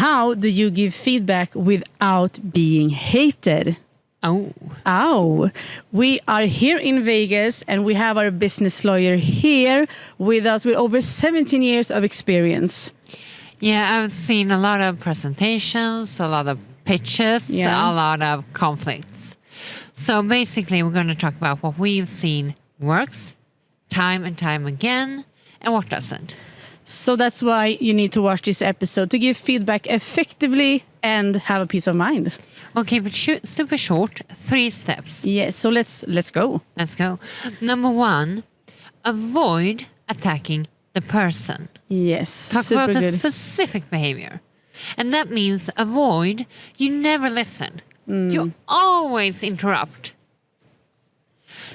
how do you give feedback without being hated? Oh, we are here in Vegas and we have our business lawyer here with us with over 17 years of experience. Yeah, I've seen a lot of presentations, a lot of pitches, a lot of conflicts. So basically, we're going to talk about what we've seen works time and time again and what doesn't. So that's why you need to watch this episode to give feedback effectively and have a peace of mind. We'll keep it super short, 3 steps. Yes, so let's go. Let's go. Number 1, avoid attacking the person. Yes, Talk super about the good. specific behavior. And that means avoid, you never listen. You always interrupt.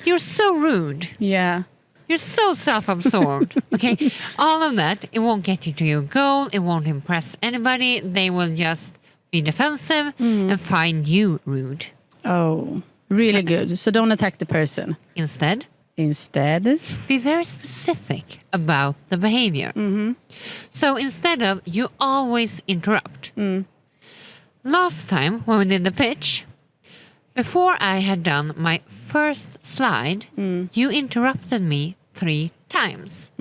You're so rude. Yeah. You're so self-absorbed. Okay, all of that, it won't get you to your goal. It won't impress anybody. They will just be defensive and find you rude. Oh, really good. So don't attack the person. Instead, be very specific about the behavior. So instead of you always interrupt. Last time when we did the pitch, before I had done my first slide, you interrupted me 3 times.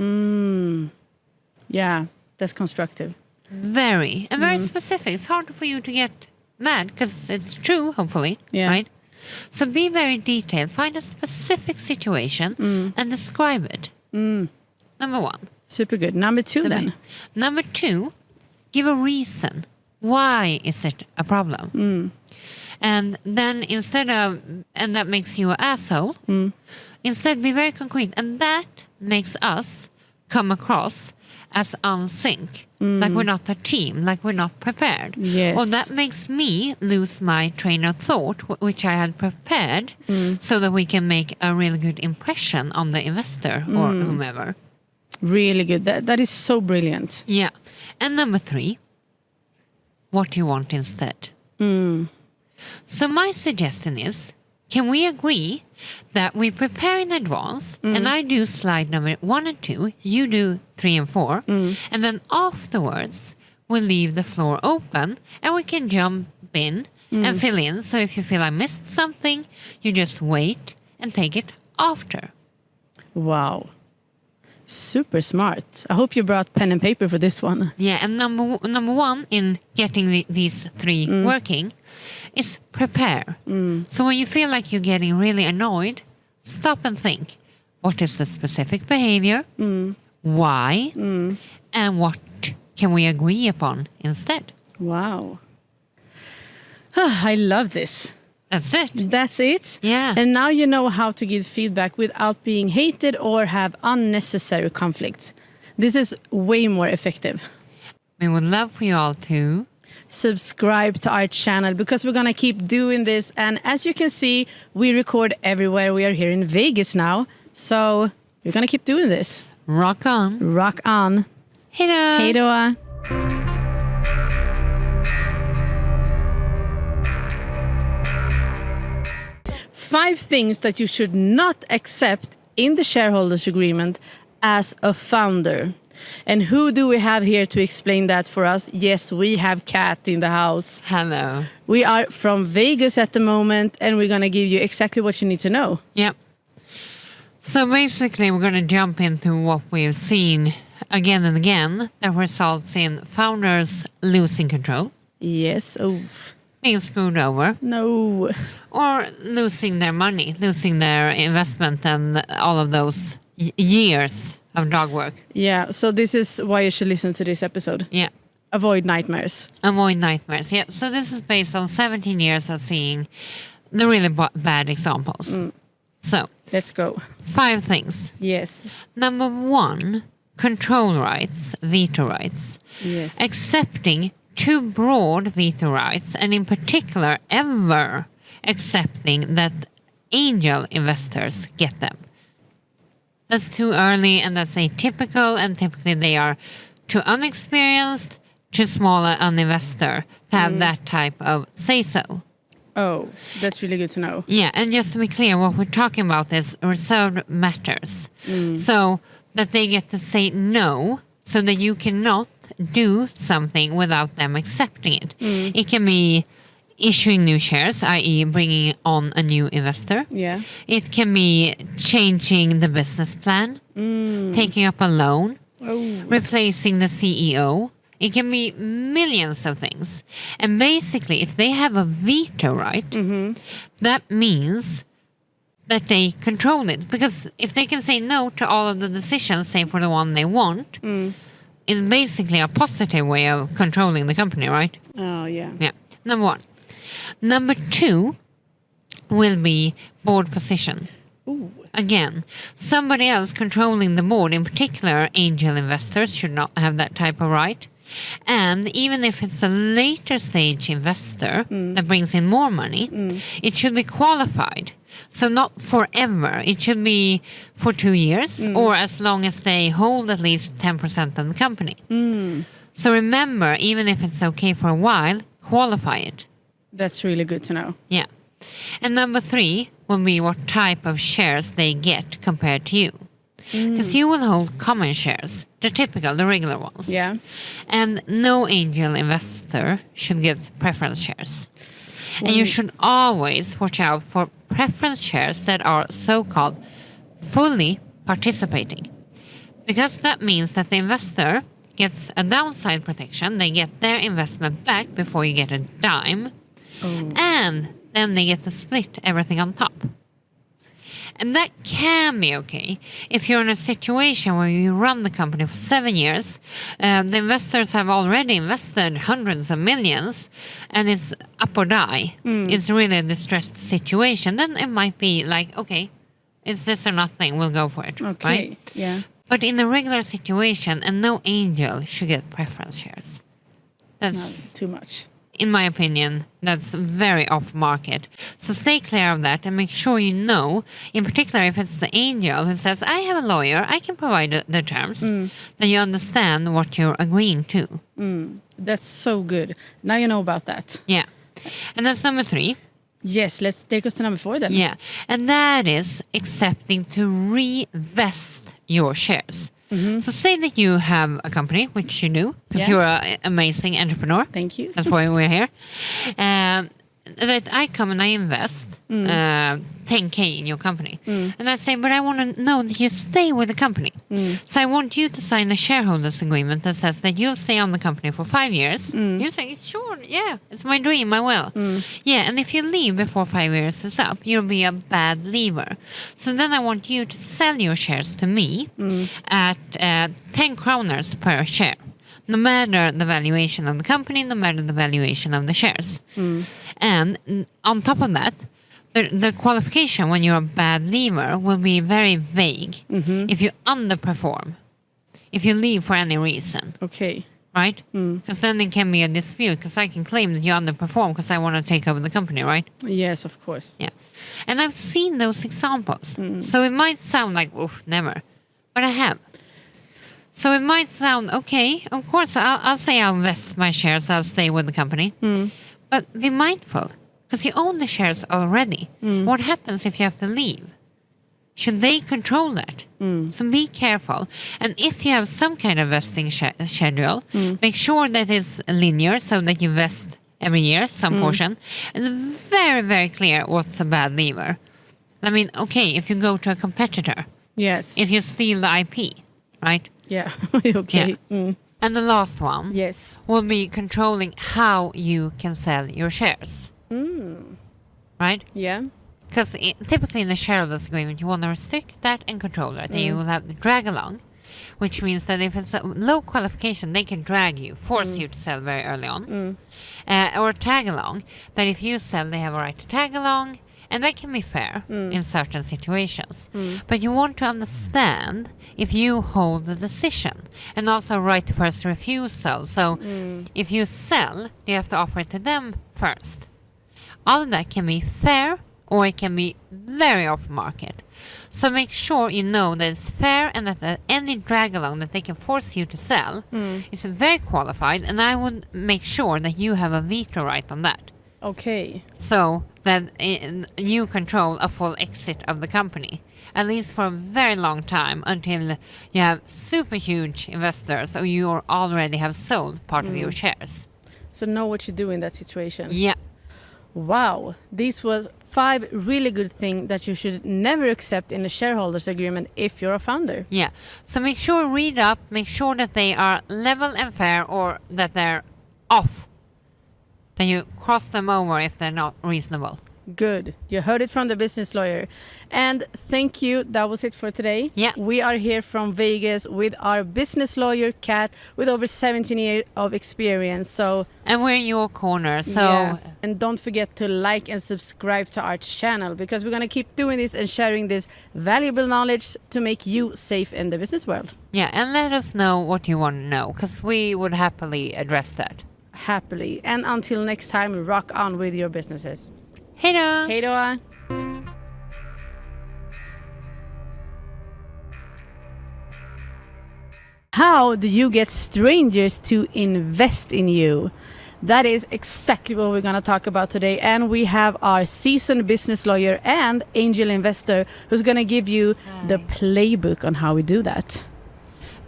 Yeah, that's constructive. Very specific. It's hard for you to get mad because it's true, hopefully, right? So be very detailed. Find a specific situation and describe it. Number 1. Super good. Number 2 then. Number 2, give a reason. Why is it a problem? And then instead of, and that makes you an asshole, instead be very concrete. And that makes us come across as unsync, like we're not a team, like we're not prepared. Yes. Or that makes me lose my train of thought, which I had prepared, so that we can make a really good impression on the investor or whomever. Really good. That is so brilliant. Yeah. And number 3, what do you want instead? So my suggestion is, can we agree that we prepare in advance and I do slide number 1 and 2, you do 3 and 4, and then afterwards we'll leave the floor open and we can jump in and fill in. So if you feel I missed something, you just wait and take it after. Wow. Super smart. I hope you brought pen and paper for this one. Yeah, and number 1 in getting these 3 working is prepare. So when you feel like you're getting really annoyed, stop and think. What is the specific behavior? Why? And what can we agree upon instead? Wow. I love this. That's it. That's it? Yeah. And now you know how to give feedback without being hated or have unnecessary conflicts. This is way more effective. We would love for you all to subscribe to our channel because we're going to keep doing this. And as you can see, we record everywhere. We are here in Vegas now. So we're going to keep doing this. Rock on. Rock on. Hej då. Hej då. Five things that you should not accept in the shareholders agreement as a founder. And who do we have here to explain that for us? Yes, we have Kat in the house. Hello. We are from Vegas at the moment, and we're going to give you exactly what you need to know. Yep. So basically, we're going to jump into what we've seen again and again that results in founders losing control. Yes. Oh. Being screwed over. No. Or losing their money, losing their investment and all of those years of dog work. Yeah, so this is why you should listen to this episode. Yeah. Avoid nightmares. Avoid nightmares, yeah. So this is based on 17 years of seeing the really bad examples. So. Let's go. 5 things. Yes. Number 1, control rights, veto rights. Yes. Accepting too broad veto rights, and in particular, ever accepting that angel investors get them. That's too early, and that's atypical, and typically they are too unexperienced, too small an investor to have that type of say-so. Oh, that's really good to know. Yeah, and just to be clear, what we're talking about is reserved matters. So that they get to say no, so that you cannot do something without them accepting it. It can be issuing new shares, i.e. bringing on a new investor. Yeah. It can be changing the business plan, taking up a loan, replacing the CEO. It can be millions of things. And basically, if they have a veto right, that means that they control it. Because if they can say no to all of the decisions, say for the one they want, it's basically a positive way of controlling the company, right? Oh, yeah. Yeah. Number one. Number two will be board position. Ooh. Again, somebody else controlling the board, in particular angel investors, should not have that type of right. And even if it's a later stage investor that brings in more money, it should be qualified. So not forever. It should be for 2 years or as long as they hold at least 10% of the company. So remember, even if it's okay for a while, qualify it. That's really good to know. Yeah. And number three will be what type of shares they get compared to you. Because you will hold common shares, the typical, the regular ones. Yeah. And no angel investor should get preference shares. And you should always watch out for preference shares that are so-called fully participating. Because that means that the investor gets a downside protection. They get their investment back before you get a dime. And then they get to split everything on top. And that can be okay if you're in a situation where you run the company for 7 years, the investors have already invested hundreds of millions, and it's up or die. It's really a distressed situation. Then it might be like, okay, it's this or nothing, we'll go for it. Okay, right? yeah. But in a regular situation, and no angel should get preference shares. That's Not too much. in my opinion, that's very off market. So stay clear of that and make sure you know, in particular if it's the angel who says, I have a lawyer, I can provide the terms, then you understand what you're agreeing to. That's so good. Now you know about that. Yeah. And that's number three. Yes, let's take us to number 4 then. Yeah. And that is accepting to reinvest your shares. So say that you have a company, which you do, because you're an amazing entrepreneur. Thank you. That's why we're here. That I come and I invest 10K in your company. And I say, but I want to know that you stay with the company. So I want you to sign a shareholders agreement that says that you'll stay on the company for 5 years. You say, sure, yeah, it's my dream, I will. Yeah, and if you leave before 5 years is up, you'll be a bad leaver. So then I want you to sell your shares to me at 10 kroners per share. No matter the valuation of the company, no matter the valuation of the shares. And on top of that, the qualification when you're a bad leaver will be very vague if you underperform, if you leave for any reason. Okay. Right? Because then it can be a dispute, because I can claim that you underperform because I want to take over the company, right? Yes, of course. Yeah. And I've seen those examples. So it might sound like, oof, never. But I have. So it might sound, okay, of course, I'll say I'll invest my shares, I'll stay with the company. But be mindful, because you own the shares already. What happens if you have to leave? Should they control that? So be careful. And if you have some kind of vesting schedule, make sure that it's linear, so that you vest every year, some portion. And it's very, very clear what's a bad lever. I mean, okay, if you go to a competitor. Yes. If you steal the IP, right? Yeah. Okay. Yeah. And the last one will be controlling how you can sell your shares. Right? Yeah. Because typically in the shareholders agreement, you want to restrict that and control that. And you will have the drag along, which means that if it's a low qualification, they can drag you, force you to sell very early on. Or tag along, that if you sell, they have a right to tag along. And that can be fair in certain situations. But you want to understand if you hold the decision, and also right to first refusal. So if you sell, you have to offer it to them first. All of that can be fair, or it can be very off market. So make sure you know that it's fair, and that any drag along that they can force you to sell is very qualified. And I would make sure that you have a veto right on that. Okay. So that you control a full exit of the company, at least for a very long time, until you have super huge investors or you already have sold part of your shares. So know what you do in that situation. Yeah. Wow. These was 5 really good things that you should never accept in a shareholders agreement if you're a founder. Yeah. So make sure read up, make sure that they are level and fair or that they're off. Then you cross them over if they're not reasonable. Good. You heard it from the business lawyer. And thank you. That was it for today. Yeah. We are here from Vegas with our business lawyer, Kat, with over 17 years of experience. So, And we're in your corner. So yeah. And don't forget to like and subscribe to our channel because we're going to keep doing this and sharing this valuable knowledge to make you safe in the business world. yeah, and let us know what you want to know because we would happily address that. Happily. And until next time, rock on with your businesses. Hej då! Hej då! How do you get strangers to invest in you? That is exactly what we're going to talk about today. And we have our seasoned business lawyer and angel investor who's going to give you the playbook on how we do that.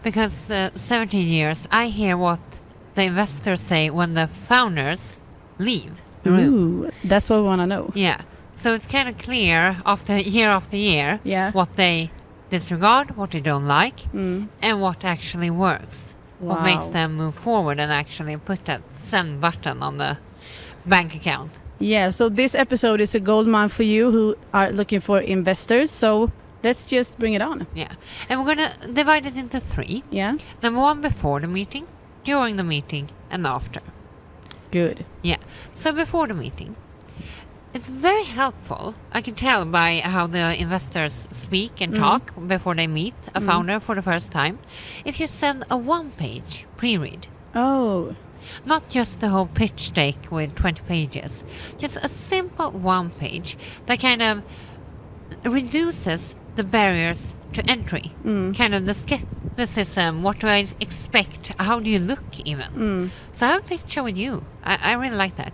Because 17 years, I hear what the investors say when the founders leave the room. Ooh, that's what we want to know. Yeah. So it's kind of clear after year, Yeah. what they disregard, what they don't like, and what actually works. What Wow. makes them move forward and actually put that send button on the bank account. Yeah, so this episode is a gold mine for you who are looking for investors. So let's just bring it on. Yeah. And we're going to divide it into 3. Yeah, Number 1, before the meeting, during the meeting, and after. good. Yeah. So before the meeting, it's very helpful. I can tell by how the investors speak and talk before they meet a founder for the first time. If you send a 1-page pre-read, Oh, not just the whole pitch deck with 20 pages, just a simple 1-page that kind of reduces the barriers to entry, kind of the skepticism, what do I expect, how do you look even. So I have a picture with you. I really like that.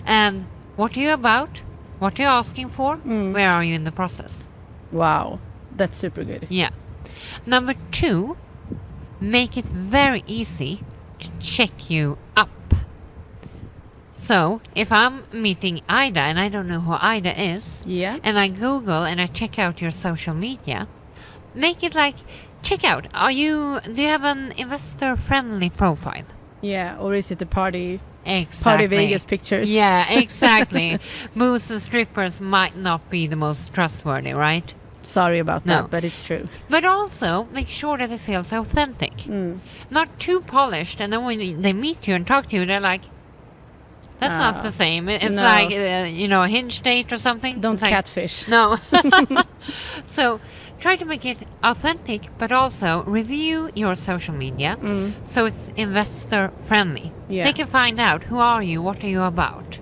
And what are you about? What are you asking for? Where are you in the process? wow. That's super good. Yeah. Number 2, make it very easy to check you up. So if I'm meeting Ida and I don't know who Ida is, Yeah. and I Google and I check out your social media, make it like, check out, do you have an investor friendly profile? Yeah, or is it the party Exactly. Vegas pictures? Yeah, exactly. Booze and strippers might not be the most trustworthy, right? Sorry about No. that, but it's true. But also make sure that it feels authentic. Not too polished, and then when they meet you and talk to you, they're like, that's not the same. It's no. like, a hinge date or something. Don't It's like, catfish. No. So try to make it authentic, but also review your social media so it's investor friendly. Yeah. They can find out who are you, what are you about.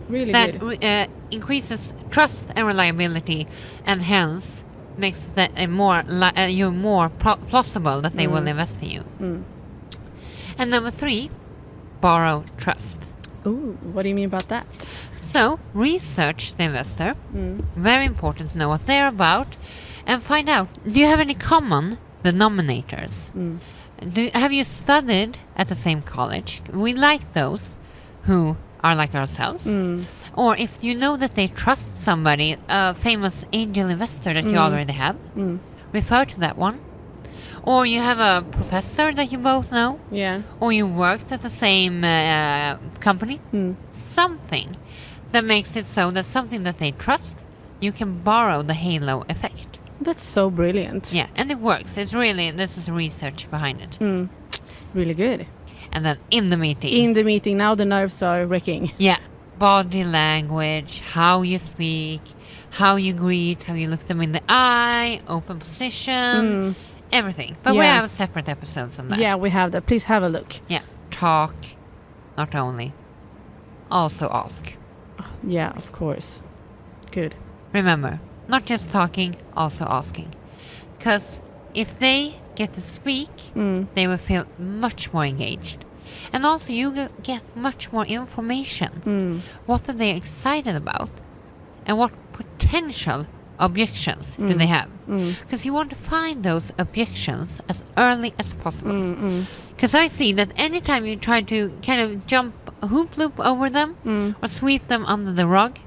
Really That good. increases trust and reliability, and hence makes that you more plausible that they will invest in you. And number 3, borrow trust. Ooh, what do you mean about that? So research the investor. Very important to know what they're about, and find out, do you have any common denominators? Have you studied at the same college? We like those who are like ourselves. Or if you know that they trust somebody, a famous angel investor that you already have, refer to that one. Or you have a professor that you both know. Yeah. Or you worked at the same company. Something that makes it so that something that they trust, you can borrow the halo effect. That's so brilliant. Yeah, and it works. It's really, this is research behind it. Really good. And then in the meeting. In the meeting, now the nerves are wrecking. Yeah. Body language, how you speak, how you greet, how you look them in the eye, open position, everything. But we Yeah. have separate episodes on that. Yeah, we have that. Please have a look. Yeah. Talk, not only, also ask. Yeah, of course. Good. Remember, not just talking, also asking. Because if they get to speak, they will feel much more engaged. And also you get much more information. What are they excited about? And what potential objections do they have? Because you want to find those objections as early as possible. Because I see that anytime you try to kind of jump a hoop loop over them or sweep them under the rug,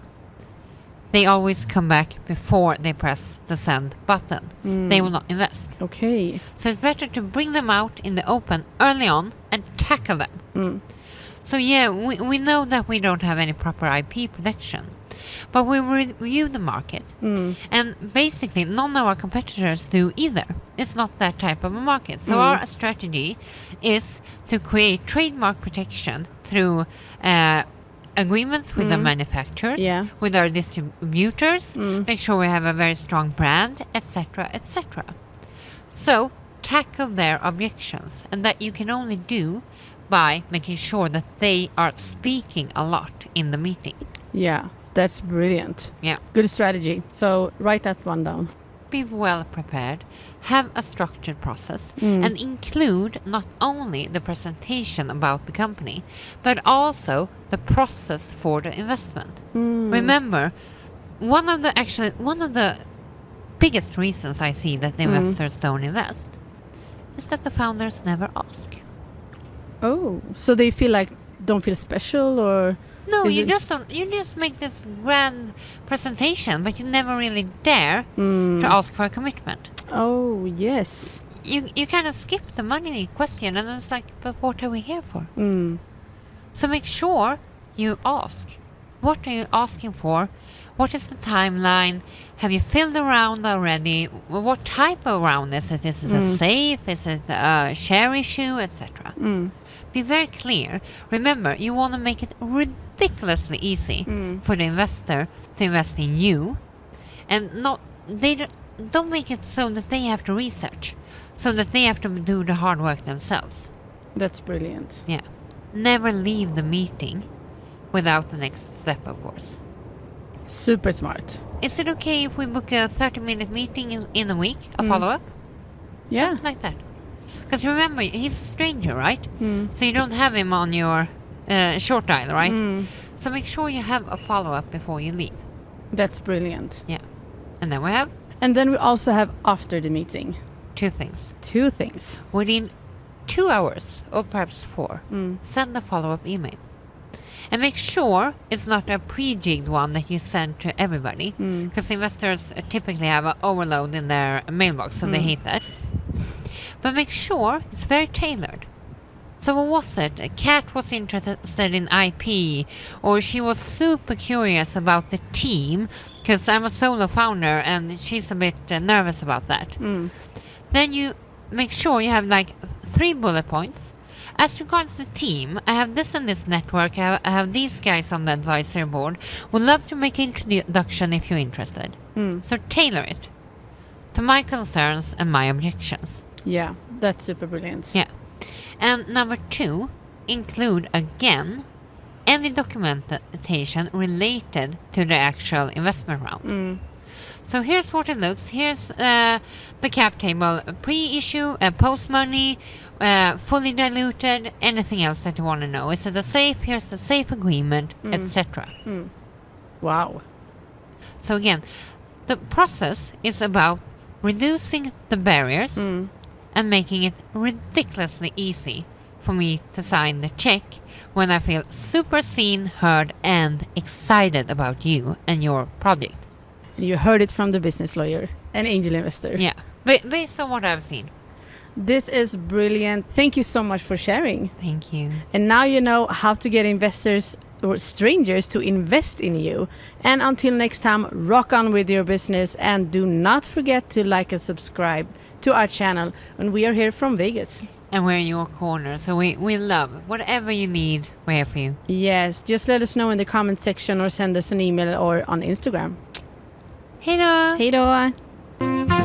they always come back before they press the send button. They will not invest. Okay. So it's better to bring them out in the open early on and tackle them. So yeah, we know that we don't have any proper IP protection, but we review the market. And basically none of our competitors do either. It's not that type of a market. So our strategy is to create trademark protection through agreements with the manufacturers, with our distributors, make sure we have a very strong brand, etc., etc. So tackle their objections, and that you can only do by making sure that they are speaking a lot in the meeting. Yeah, that's brilliant. Yeah. Good strategy. So write that one down. Be well prepared, have a structured process, and include not only the presentation about the company, but also the process for the investment. Remember, one of the biggest reasons I see that the investors don't invest is that the founders never ask. Oh, so they don't feel special, or no, you just don't. You just make this grand presentation, but you never really dare to ask for a commitment. Oh, yes. You kind of skip the money question, and it's like, but what are we here for? So make sure you ask. What are you asking for? What is the timeline? Have you filled the round already? What type of round is it? Is it a safe? Is it a share issue, etc.? Be very clear. Remember, you want to make it ridiculously easy for the investor to invest in you, and don't make it so that they have to research, so that they have to do the hard work themselves. That's brilliant. Yeah. Never leave the meeting without the next step, of course. Super smart. Is it okay if we book a 30-minute meeting in a week, a follow-up? Yeah. Something like that. Because remember, he's a stranger, right? So you don't have him on your short dial, right? So make sure you have a follow-up before you leave. That's brilliant. Yeah. And then we have? And then we also have after the meeting. Two things. Within 2 hours, or perhaps 4, send a follow-up email. And make sure it's not a pre-jigged one that you send to everybody, because investors typically have an overload in their mailbox, so they hate that. But make sure it's very tailored. So what was it? A cat was interested in IP, or she was super curious about the team, because I'm a solo founder and she's a bit nervous about that. Then you make sure you have 3 bullet points. As regards the team, I have this and this network, I have these guys on the advisory board. Would love to make an introduction if you're interested. So tailor it to my concerns and my objections. Yeah, that's super brilliant. Yeah. And number 2, include again any documentation related to the actual investment round. So here's what it looks. Here's the cap table, pre-issue, post-money, fully diluted, anything else that you want to know. Is it a safe? Here's the safe agreement, etc. Wow. So again, the process is about reducing the barriers and making it ridiculously easy for me to sign the check when I feel super seen, heard, and excited about you and your project. You heard it from the business lawyer and angel investor. Yeah, based on what I've seen. This is brilliant. Thank you so much for sharing. Thank you. And now you know how to get investors or strangers to invest in you. And until next time, rock on with your business, and do not forget to like and subscribe to our channel. And we are here from Vegas. And we're in your corner, so we love whatever you need, we're here for you. Yes, just let us know in the comment section or send us an email or on Instagram. Hej då! Hej då!